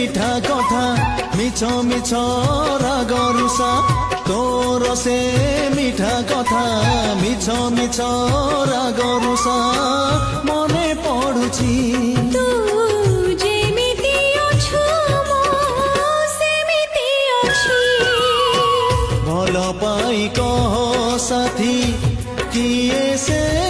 মিঠা কথা মিছ মিছ রাগ রুষা তোর সে মিঠা কথা মিছ মিছ রাগ রুষা মনে পড়ুছি ভাল পাই কহ সাথী কিଏ ସେ